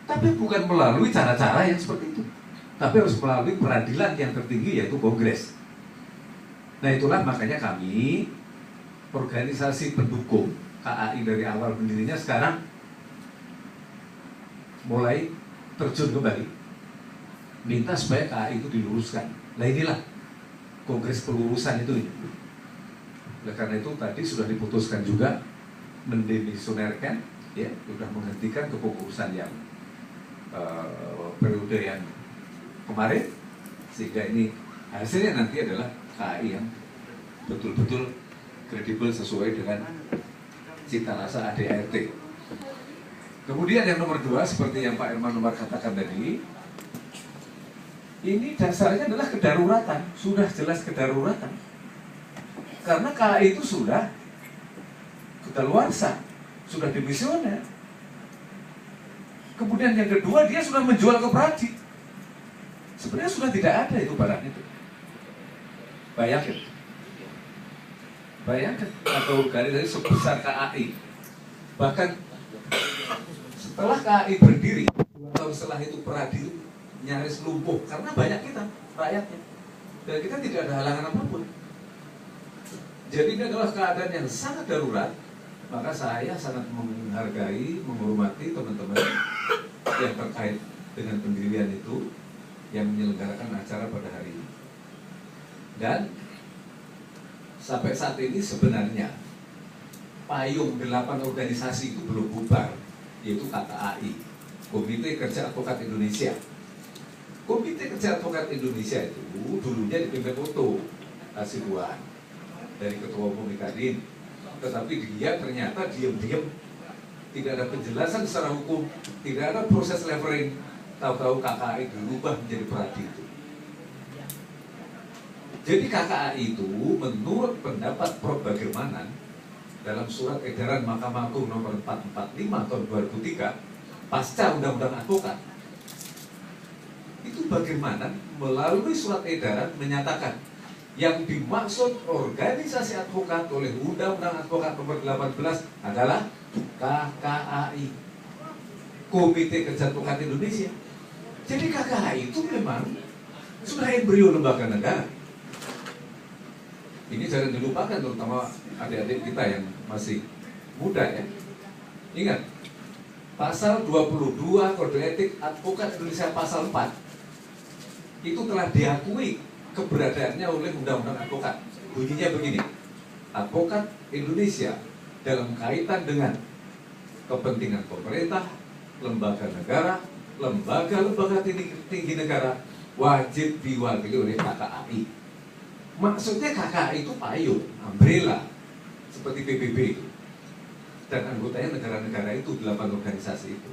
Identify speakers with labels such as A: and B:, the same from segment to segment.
A: Tapi bukan melalui cara-cara yang seperti itu, tapi harus melalui peradilan yang tertinggi, yaitu Kongres. Nah itulah makanya kami, organisasi pendukung KAI dari awal berdirinya, sekarang mulai terjun kembali, minta supaya KAI itu diluruskan. Nah inilah Kongres pelurusan itu. Oleh karena itu tadi sudah diputuskan juga mendemisionerkan, ya, sudah menghentikan kepengurusan yang periode yang kemarin, sehingga ini hasilnya nanti adalah KAI yang betul-betul kredibel sesuai dengan cita rasa ADART. Kemudian yang nomor 2, seperti yang Pak Irman Umar katakan tadi, ini dasarnya adalah kedaruratan, sudah jelas kedaruratan. Karena KAI itu sudah kedaluarsa, sudah demisioner. Kemudian yang kedua, dia sudah menjual ke Pradi. Sebenarnya sudah tidak ada itu barang itu. Bayangkan atau organisasi sebesar KAI. Bahkan setelah KAI berdiri, 2 tahun setelah itu Pradi nyaris lumpuh karena banyak kita rakyatnya, dan kita tidak ada halangan apapun. Jadi ini adalah keadaan yang sangat darurat. Maka saya sangat menghargai, menghormati teman-teman yang terkait dengan pendirian itu, yang menyelenggarakan acara pada hari ini. Dan sampai saat ini sebenarnya payung 8 organisasi itu belum bubar, yaitu KKAI, Komite Kerja Advokat Indonesia. Komite Kerja Advokat Indonesia itu dulunya dipimpin Otto Hasibuan dari Ketua Umum Kadin. Tetapi dia ternyata diam-diam, tidak ada penjelasan secara hukum, tidak ada proses levering, tahu-tahu KKAI dirubah menjadi Pradi itu. Jadi KKAI itu menurut pendapat Prof. Bagirmanan dalam surat edaran Mahkamah Agung nomor 445 tahun 2003 pasca Undang-Undang Advokat, itu Bagirmanan melalui surat edaran menyatakan yang dimaksud organisasi advokat oleh Undang-Undang Advokat nomor 18 adalah KKAI, Komite Kerja Advokat Indonesia. Jadi KKAI itu memang sudah embrio lembaga negara. Ini jangan dilupakan, terutama adik-adik kita yang masih muda ya. Ingat, pasal 22 Kode Etik Advokat Indonesia pasal 4 itu telah diakui keberadaannya oleh Undang-Undang Advokat. Bunyinya begini: advokat Indonesia dalam kaitan dengan kepentingan pemerintah, lembaga negara, lembaga-lembaga tinggi negara wajib diwakili oleh KKAI. Maksudnya KKAI itu payung, umbrella, seperti PBB itu. Dan anggotanya negara-negara itu, 8 organisasi itu.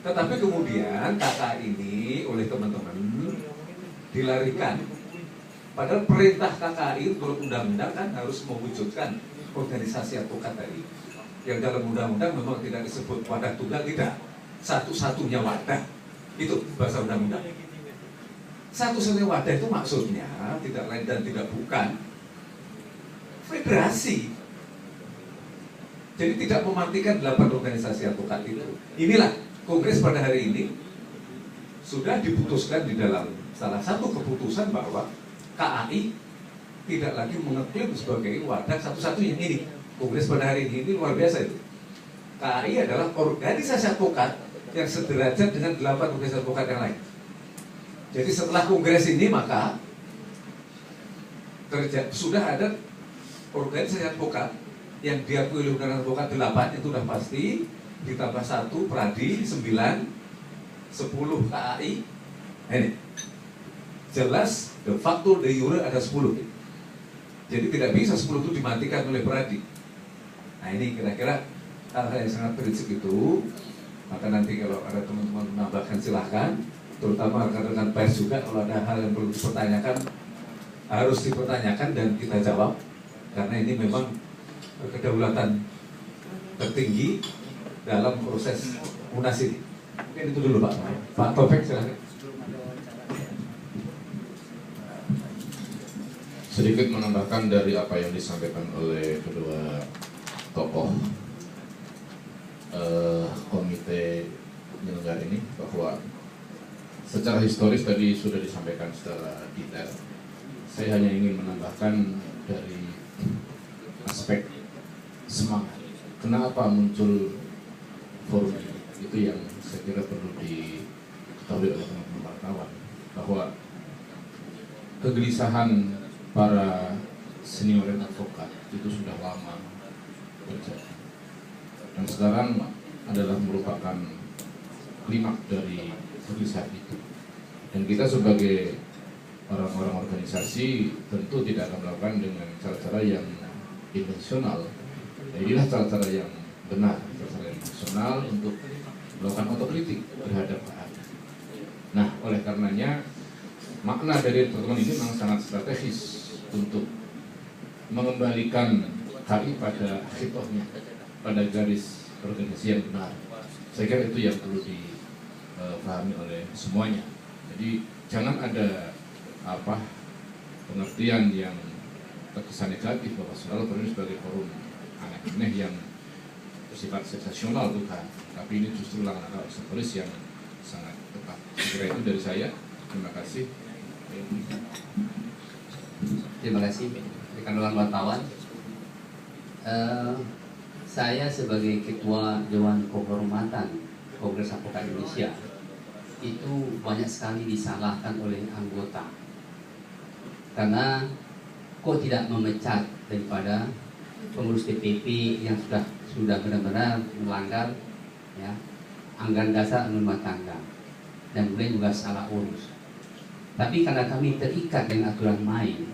A: Tetapi kemudian KKAI ini oleh teman-teman dilarikan. Padahal perintah KKAI menurut undang-undang kan harus mewujudkan organisasi advokat tadi, yang dalam undang-undang memang tidak disebut wadah tunggal, tidak, satu-satunya wadah, itu bahasa undang-undang. Satu-satunya wadah itu maksudnya tidak lain dan tidak bukan federasi. Jadi tidak mematikan 8 organisasi advokat itu. Inilah Kongres pada hari ini sudah diputuskan di dalam salah satu keputusan bahwa KAI tidak lagi mengeklaim sebagai wadah satu-satunya. Ini Kongres pada hari ini luar biasa itu. KAI adalah organisasi advokat yang sederajat dengan 8 organisasi advokat yang lain. Jadi setelah Kongres ini maka sudah ada organisasi advokat yang diakui oleh Undang-Undang Advokat 8, itu sudah pasti, ditambah 1 Pradi, 9, 10 KAI. Ini jelas de facto de jure ada 10. Jadi tidak bisa 10 itu dimatikan oleh Pradi. Nah ini kira-kira hal-hal yang sangat prinsip itu. Maka nanti kalau ada teman-teman menambahkan silahkan, terutama rekan-rekan pers juga, kalau ada hal yang perlu dipertanyakan harus dipertanyakan dan kita jawab, karena ini memang kedaulatan tertinggi dalam proses munas ini. Mungkin itu dulu Pak. Pak Taufik silahkan.
B: Sedikit menambahkan dari apa yang disampaikan oleh kedua tokoh komite penyelenggara ini, Pak secara historis tadi sudah disampaikan secara detail. Saya hanya ingin menambahkan dari aspek semangat. Kenapa muncul forum ini? Itu yang saya kira perlu diketahui oleh teman-teman wartawan, bahwa kegelisahan para senior advokat itu sudah lama terjadi, dan sekarang adalah merupakan klimaks dari kegelisahan itu. Dan kita sebagai orang-orang organisasi tentu tidak akan melakukan dengan cara-cara yang konvensional. Dan inilah cara-cara yang benar, cara-cara yang rasional untuk melakukan otokritik terhadap keadaan. Nah, oleh karenanya makna dari pertemuan ini memang sangat strategis untuk mengembalikan KI pada hitohnya, pada garis organisasi yang benar. Saya kira itu yang perlu dipahami oleh semuanya. Jadi jangan ada pengertian yang terkesan negatif bahwa selalu perlu sebagai forum aneh-aneh yang bersifat sensasional, bukan. Tapi ini justru langkah historis yang sangat tepat. Saya kira itu dari saya. Terima kasih.
C: Terima kasih rekan-rekan wartawan. Saya sebagai Ketua Dewan Kehormatan Kongres Advokat Indonesia itu banyak sekali disalahkan oleh anggota, karena kok tidak memecat daripada pengurus DPP yang sudah benar-benar melanggar ya anggaran dasar rumah tangga, dan kemudian juga salah urus. Tapi karena kami terikat dengan aturan main,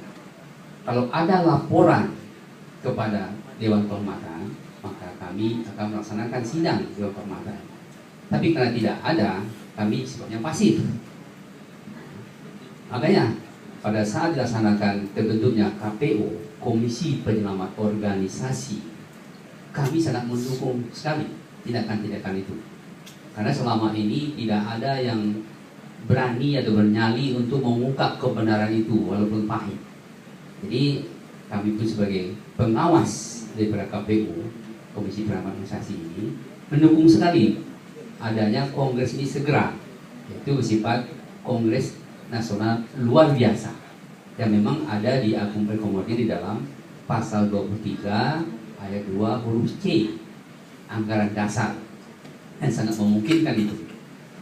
C: kalau ada laporan kepada Dewan Kehormatan, maka kami akan melaksanakan sidang Dewan Kehormatan. Tapi karena tidak ada, kami sifatnya pasif. Makanya pada saat dilaksanakan terbentuknya KPO, Komisi Penyelamat Organisasi, kami sangat mendukung sekali tindakan-tindakan itu. Karena selama ini tidak ada yang berani atau bernyali untuk mengungkap kebenaran itu walaupun pahit. Jadi kami pun sebagai pengawas daripada KPU, Komisi Penyelamat Organisasi ini, mendukung sekali adanya kongres ini segera, yaitu bersifat kongres nasional luar biasa yang memang ada diakomodir di dalam pasal 23 ayat 2 huruf C anggaran dasar, dan sangat memungkinkan itu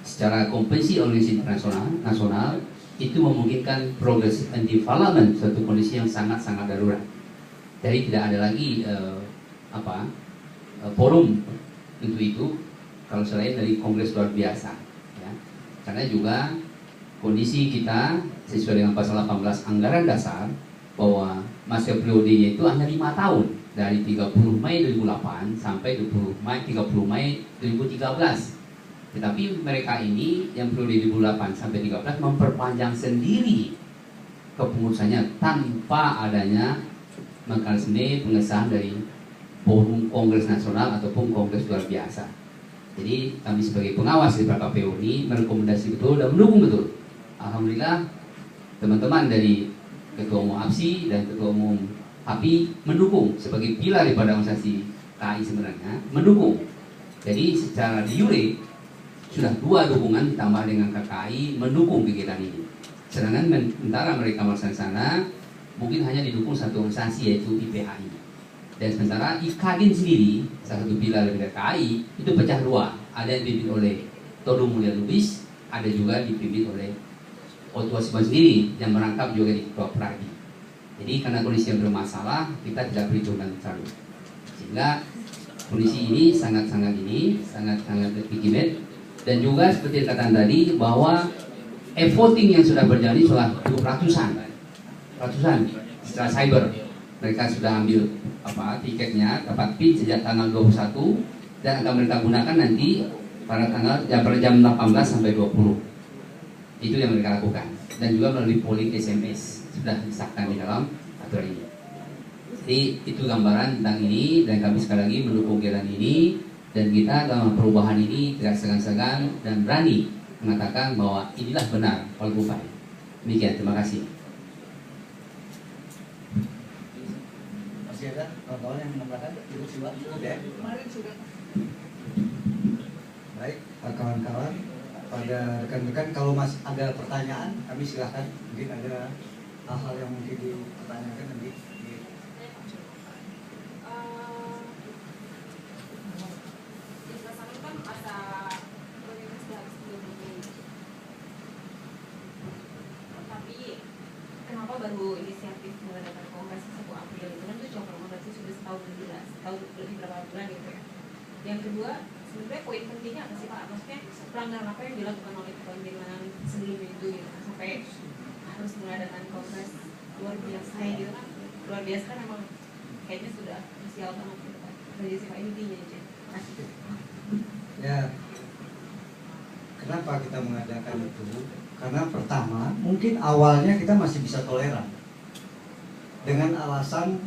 C: secara konvensi organisasi internasional nasional itu memungkinkan progressive and development, suatu kondisi yang sangat-sangat darurat. Jadi tidak ada lagi forum untuk itu kalau selain dari kongres luar biasa ya. Karena juga kondisi kita sesuai dengan pasal 18 anggaran dasar bahwa masa periodenya itu hanya 5 tahun, dari 30 Mei 2008 sampai 30 Mei 2013. Tetapi mereka ini yang periode 2008 sampai 2013 memperpanjang sendiri kepengurusannya tanpa adanya mekanisme pengesahan dari forum kongres nasional ataupun kongres luar biasa. Jadi kami sebagai pengawas di KPU ini merekomendasi betul dan mendukung betul. Alhamdulillah teman-teman dari Ketua Umum APSI dan Ketua Umum API mendukung sebagai pilar daripada organisasi KAI sebenarnya mendukung. Jadi secara de jure sudah 2 dukungan ditambah dengan KKI mendukung kegiatan ini. Sedangkan sementara mereka melaksanakan mungkin hanya didukung satu organisasi yaitu IPHI. Dan sementara IKADIN sendiri, salah satu pilar dari KKI itu pecah 2. Ada yang dipimpin oleh Todung Mulia Lubis, ada juga dipimpin oleh Otua Siman sendiri yang merangkap juga di Ketua Pradi. Jadi karena kondisi yang bermasalah, kita tidak perhitungkan terlalu. Sehingga kondisi ini sangat-sangat legitimate. Dan juga seperti dikatakan tadi bahwa e-voting yang sudah berjalan sudah ratusan secara cyber. Mereka sudah ambil tiketnya, dapat PIN sejak tanggal 21 dan akan mereka gunakan nanti pada jam 18 sampai 20. Itu yang mereka lakukan. Dan juga melalui polling SMS sudah disahkan di dalam aturan ini. Jadi itu gambaran tentang ini, dan kami sekali lagi mendukung kegiatan ini. Dan kita dalam perubahan ini tidak segan-segan dan berani mengatakan bahwa inilah benar kalau upaya. Demikian, terima kasih.
D: Masih ada kawan-kawan yang menambahkan? Cukup ya? Baik, kawan-kawan, pada rekan-rekan. Kalau masih ada pertanyaan, kami silahkan. Mungkin ada hal-hal yang mungkin dipertanyakan nanti.
E: Kenapa baru inisiatif mengadakan kongres 1 April itu kan itu cuma berarti sudah setahun lebih berapa bulan gitu ya. Yang kedua, sebenarnya poin pentingnya apa sih Pak? Maksudnya pelanggaran apa yang dilakukan oleh kepemimpinan sebelumnya itu gitu kan, sampai harus mengadakan kongres luar biasa gitu kan. Luar biasa kan memang kayaknya sudah krusial banget gitu kan. Jadi sih Pak, intinya aja. Makasih.
D: Ya, kenapa kita mengadakan itu? Karena pertama, mungkin awalnya kita masih bisa toleran dengan alasan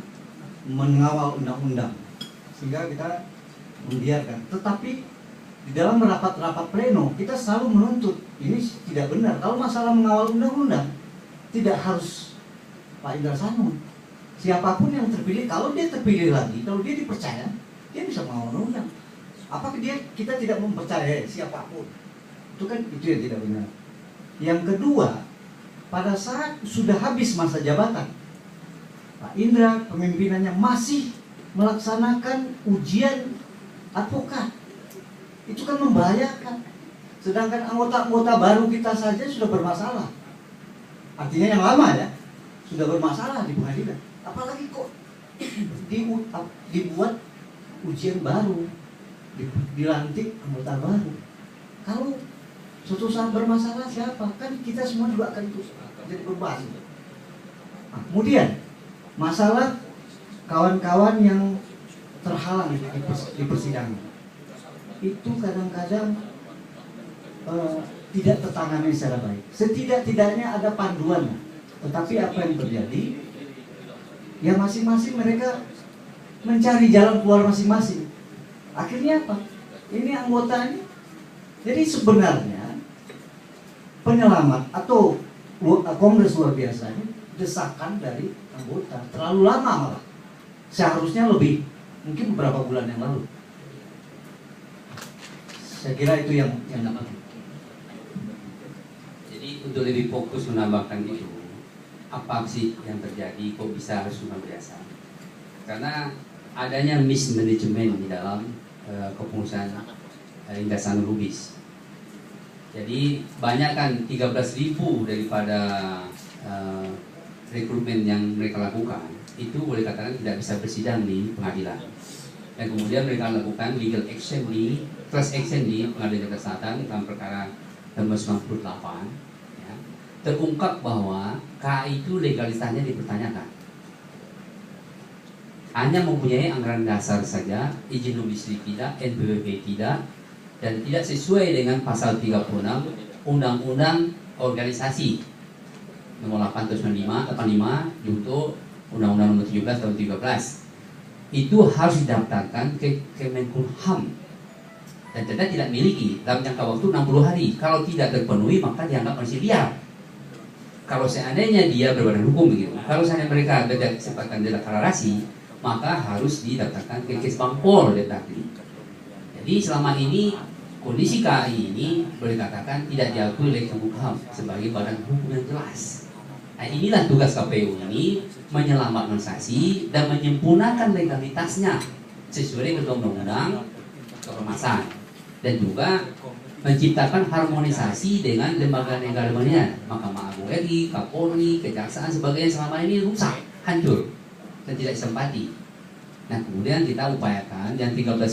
D: mengawal undang-undang, sehingga kita membiarkan. Tetapi di dalam rapat-rapat pleno kita selalu menuntut ini tidak benar. Kalau masalah mengawal undang-undang tidak harus Pak Indra Sanun, siapapun yang terpilih, kalau dia terpilih lagi, kalau dia dipercaya, dia bisa mengawal undang-undang. Apakah kita tidak mempercayai siapapun? Itu kan itu yang tidak benar. Yang kedua, pada saat sudah habis masa jabatan, Pak Indra pemimpinannya masih melaksanakan ujian advokat. Itu kan membahayakan. Sedangkan anggota-anggota baru kita saja sudah bermasalah. Artinya yang lama ya, sudah bermasalah di pengadilan. Apalagi kok dibuat ujian baru, dilantik anggota baru. Kalau suatu saat bermasalah siapa? Kan kita semua juga akan jadi beban. Nah, kemudian masalah kawan-kawan yang terhalang di persidangan itu kadang-kadang tidak tertangani secara baik. Setidak-tidaknya ada panduan, tetapi apa yang terjadi? Ya masing-masing mereka mencari jalan keluar masing-masing. Akhirnya apa? Ini anggotanya. Jadi sebenarnya penyelamat atau kongres luar biasa ini desakan dari anggota terlalu lama malah, seharusnya lebih, mungkin beberapa bulan yang lalu. Saya kira itu yang dapat.
C: Jadi untuk lebih fokus menambahkan itu, apa sih yang terjadi kok bisa harus luar biasa? Karena adanya mismanagement di dalam kepengurusan Indra Sanun Lubis. Jadi banyak kan 13.000 daripada rekrutmen yang mereka lakukan itu boleh katakan tidak bisa bersidang di pengadilan. Dan kemudian mereka lakukan legal action class action di Pengadilan Jakarta Selatan dalam perkara nomor 98. Ya. Terungkap bahwa KAI itu legalitasnya dipertanyakan. Hanya mempunyai anggaran dasar saja, izin domisi tidak, NPWP tidak, dan tidak sesuai dengan pasal 36 Undang-Undang Organisasi nomor 8 tahun 85 untuk Undang-Undang nomor 17 tahun 13. Itu harus didaftarkan ke Kemenkumham dan ternyata tidak miliki dalam jangka waktu 60 hari. Kalau tidak terpenuhi maka dianggap masih liar. Kalau seandainya dia berbadan hukum begitu, kalau seandainya mereka tidak kesempatan deklarasi, maka harus didaftarkan ke Kesbangpol Depdagri. Jadi selama ini kondisi KAI ini boleh katakan tidak diakui oleh Kemenkumham sebagai badan hukum yang jelas. Nah, inilah tugas KPU ini, menyelamatkan dan menyempurnakan legalitasnya sesuai dengan undang-undang keormasan dan juga menciptakan harmonisasi dengan lembaga-lembaga lainnya, Mahkamah Agung RI, Kapolri, Kejaksaan sebagainya selama ini rusak, hancur dan tidak disempati. Nah kemudian kita upayakan yang 13